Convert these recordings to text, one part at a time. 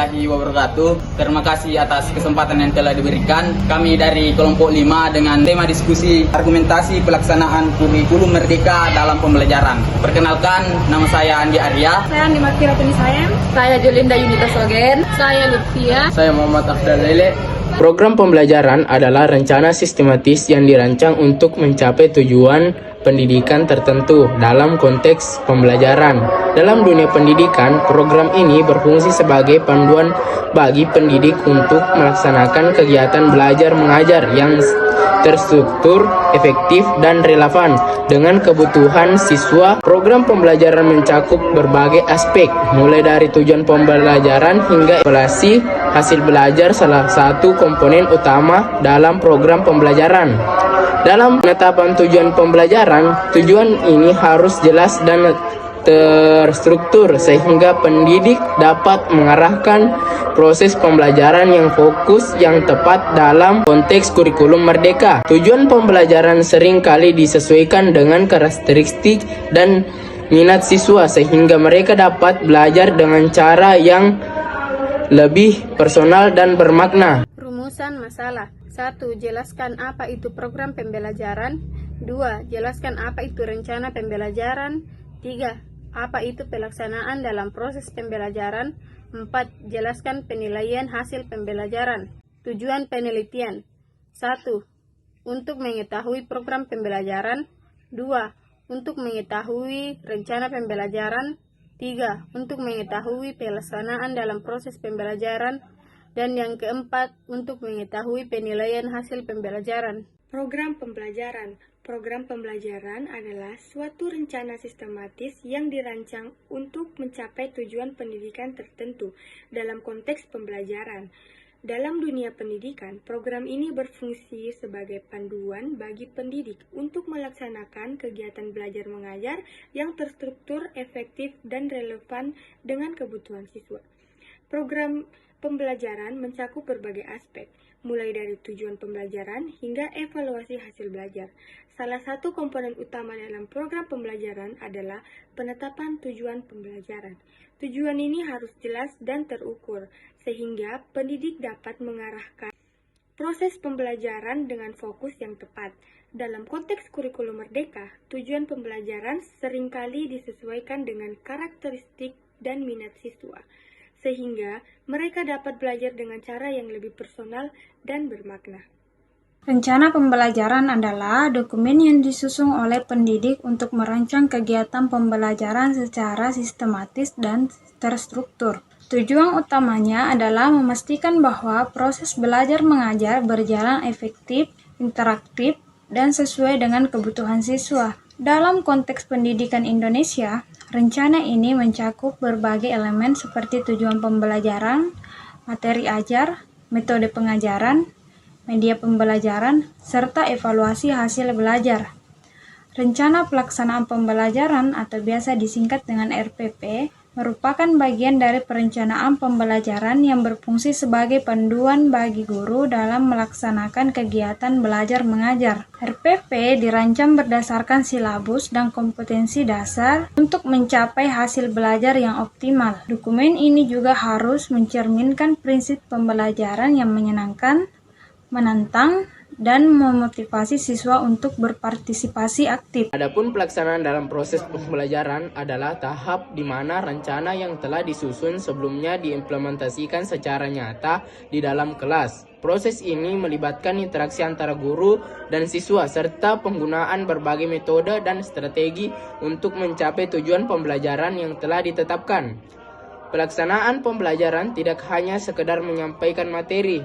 warahmatullahi wabarakatuh. Terima kasih atas kesempatan yang telah diberikan. Kami dari kelompok 5 dengan tema diskusi argumentasi pelaksanaan kurikulum merdeka dalam pembelajaran. Perkenalkan, nama saya Andi Arya. Saya Andi Makira Tunisayem. Saya Jolinda Yunita Sogen. Saya Lutfia. Saya Muhammad Afdal Lele. Program pembelajaran adalah rencana sistematis yang dirancang untuk mencapai tujuan pendidikan tertentu dalam konteks pembelajaran. Dalam dunia pendidikan, program ini berfungsi sebagai panduan bagi pendidik untuk melaksanakan kegiatan belajar mengajar yang terstruktur, efektif, dan relevan dengan kebutuhan siswa. Program pembelajaran mencakup berbagai aspek, mulai dari tujuan pembelajaran hingga evaluasi hasil belajar, salah satu komponen utama dalam program pembelajaran. Dalam penetapan tujuan pembelajaran, tujuan ini harus jelas dan terstruktur sehingga pendidik dapat mengarahkan proses pembelajaran yang fokus yang tepat dalam konteks kurikulum merdeka. Tujuan pembelajaran sering kali disesuaikan dengan karakteristik dan minat siswa sehingga mereka dapat belajar dengan cara yang lebih personal dan bermakna. Rumusan masalah. 1. Jelaskan apa itu program pembelajaran. 2. Jelaskan apa itu rencana pembelajaran. 3. Apa itu pelaksanaan dalam proses pembelajaran. 4. Jelaskan penilaian hasil pembelajaran. Tujuan penelitian. 1. Untuk mengetahui program pembelajaran. 2. Untuk mengetahui rencana pembelajaran. 3. Untuk mengetahui pelaksanaan dalam proses pembelajaran. Dan yang keempat, untuk mengetahui penilaian hasil pembelajaran. Program pembelajaran. Program pembelajaran adalah suatu rencana sistematis yang dirancang untuk mencapai tujuan pendidikan tertentu dalam konteks pembelajaran. Dalam dunia pendidikan, program ini berfungsi sebagai panduan bagi pendidik untuk melaksanakan kegiatan belajar mengajar yang terstruktur, efektif, dan relevan dengan kebutuhan siswa. Program pembelajaran mencakup berbagai aspek, mulai dari tujuan pembelajaran hingga evaluasi hasil belajar. Salah satu komponen utama dalam program pembelajaran adalah penetapan tujuan pembelajaran. Tujuan ini harus jelas dan terukur, sehingga pendidik dapat mengarahkan proses pembelajaran dengan fokus yang tepat. Dalam konteks kurikulum merdeka, tujuan pembelajaran seringkali disesuaikan dengan karakteristik dan minat siswa, sehingga mereka dapat belajar dengan cara yang lebih personal dan bermakna. Rencana pembelajaran adalah dokumen yang disusun oleh pendidik untuk merancang kegiatan pembelajaran secara sistematis dan terstruktur. Tujuan utamanya adalah memastikan bahwa proses belajar mengajar berjalan efektif, interaktif, dan sesuai dengan kebutuhan siswa. Dalam konteks pendidikan Indonesia, rencana ini mencakup berbagai elemen seperti tujuan pembelajaran, materi ajar, metode pengajaran, media pembelajaran, serta evaluasi hasil belajar. Rencana pelaksanaan pembelajaran atau biasa disingkat dengan RPP merupakan bagian dari perencanaan pembelajaran yang berfungsi sebagai panduan bagi guru dalam melaksanakan kegiatan belajar mengajar. RPP dirancang berdasarkan silabus dan kompetensi dasar untuk mencapai hasil belajar yang optimal. Dokumen ini juga harus mencerminkan prinsip pembelajaran yang menyenangkan, menantang, dan memotivasi siswa untuk berpartisipasi aktif. Adapun pelaksanaan dalam proses pembelajaran adalah tahap di mana rencana yang telah disusun sebelumnya diimplementasikan secara nyata di dalam kelas. Proses ini melibatkan interaksi antara guru dan siswa serta penggunaan berbagai metode dan strategi untuk mencapai tujuan pembelajaran yang telah ditetapkan. Pelaksanaan pembelajaran tidak hanya sekedar menyampaikan materi,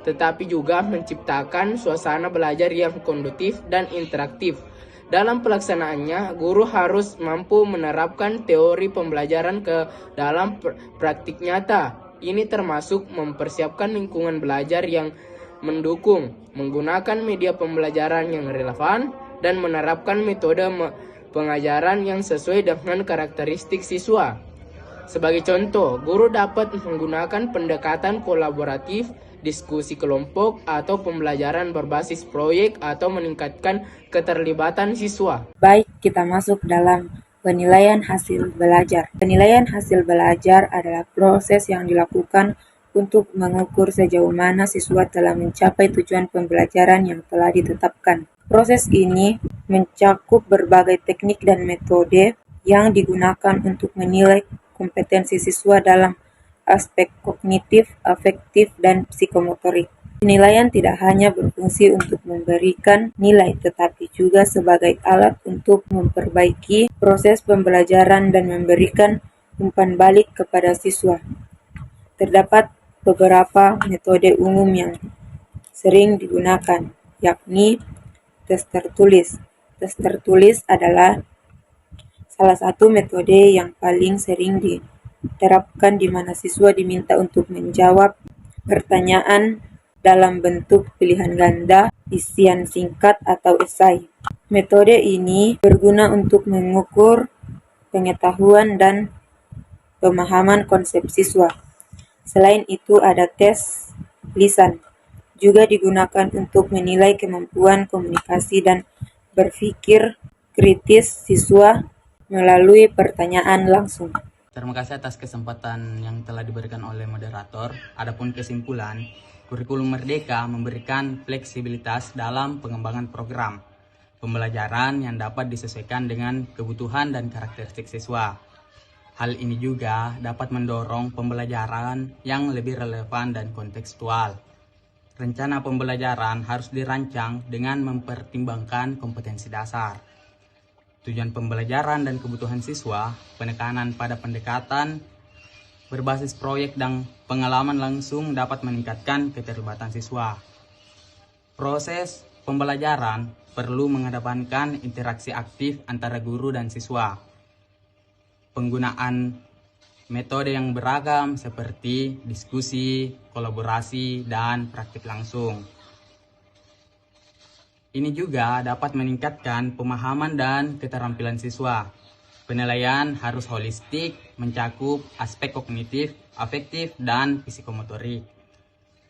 tetapi juga menciptakan suasana belajar yang kondusif dan interaktif. Dalam pelaksanaannya, guru harus mampu menerapkan teori pembelajaran ke dalam praktik nyata. Ini termasuk mempersiapkan lingkungan belajar yang mendukung, menggunakan media pembelajaran yang relevan, dan menerapkan metode pengajaran yang sesuai dengan karakteristik siswa. Sebagai contoh, guru dapat menggunakan pendekatan kolaboratif, diskusi kelompok, atau pembelajaran berbasis proyek atau meningkatkan keterlibatan siswa. Baik, kita masuk dalam Penilaian hasil belajar. Penilaian hasil belajar adalah proses yang dilakukan untuk mengukur sejauh mana siswa telah mencapai tujuan pembelajaran yang telah ditetapkan. Proses ini mencakup berbagai teknik dan metode yang digunakan untuk menilai kompetensi siswa dalam aspek kognitif, afektif, dan psikomotorik. Penilaian tidak hanya berfungsi untuk memberikan nilai, tetapi juga sebagai alat untuk memperbaiki proses pembelajaran dan memberikan umpan balik kepada siswa. Terdapat beberapa metode umum yang sering digunakan, yakni tes tertulis. Tes tertulis adalah salah satu metode yang paling sering diterapkan di mana siswa diminta untuk menjawab pertanyaan dalam bentuk pilihan ganda, isian singkat, atau esai. Metode ini berguna untuk mengukur pengetahuan dan pemahaman konsep siswa. Selain itu ada tes lisan, juga digunakan untuk menilai kemampuan komunikasi dan berpikir kritis siswa melalui pertanyaan langsung. Terima kasih atas kesempatan yang telah diberikan oleh moderator. Adapun kesimpulan, kurikulum Merdeka memberikan fleksibilitas dalam pengembangan program pembelajaran yang dapat disesuaikan dengan kebutuhan dan karakteristik siswa. Hal ini juga dapat mendorong pembelajaran yang lebih relevan dan kontekstual. Rencana pembelajaran harus dirancang dengan mempertimbangkan kompetensi dasar, tujuan pembelajaran dan kebutuhan siswa, penekanan pada pendekatan berbasis proyek dan pengalaman langsung dapat meningkatkan keterlibatan siswa. Proses pembelajaran perlu mengedepankan interaksi aktif antara guru dan siswa. Penggunaan metode yang beragam seperti diskusi, kolaborasi, dan praktik langsung. Ini juga dapat meningkatkan pemahaman dan keterampilan siswa. Penilaian harus holistik, mencakup aspek kognitif, afektif, dan psikomotorik.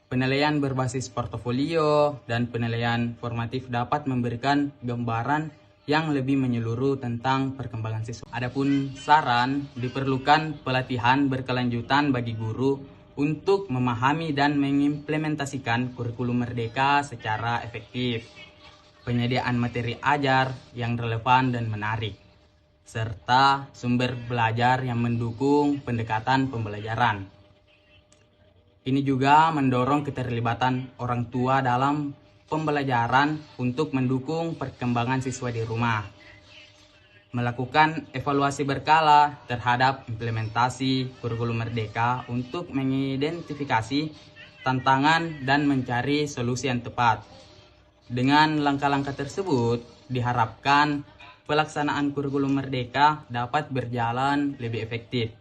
Penilaian berbasis portofolio dan penilaian formatif dapat memberikan gambaran yang lebih menyeluruh tentang perkembangan siswa. Adapun saran, diperlukan pelatihan berkelanjutan bagi guru untuk memahami dan mengimplementasikan kurikulum Merdeka secara efektif. Penyediaan materi ajar yang relevan dan menarik, serta sumber belajar yang mendukung pendekatan pembelajaran. Ini juga mendorong keterlibatan orang tua dalam pembelajaran untuk mendukung perkembangan siswa di rumah. Melakukan evaluasi berkala terhadap implementasi kurikulum Merdeka untuk mengidentifikasi tantangan dan mencari solusi yang tepat. Dengan langkah-langkah tersebut, diharapkan pelaksanaan kurikulum Merdeka dapat berjalan lebih efektif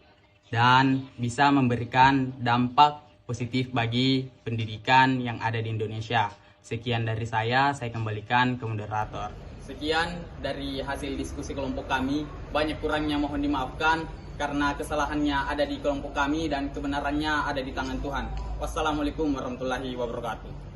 dan bisa memberikan dampak positif bagi pendidikan yang ada di Indonesia. Sekian dari saya kembalikan ke moderator. Sekian dari hasil diskusi kelompok kami. Banyak kurangnya mohon dimaafkan karena kesalahannya ada di kelompok kami dan kebenarannya ada di tangan Tuhan. Wassalamualaikum warahmatullahi wabarakatuh.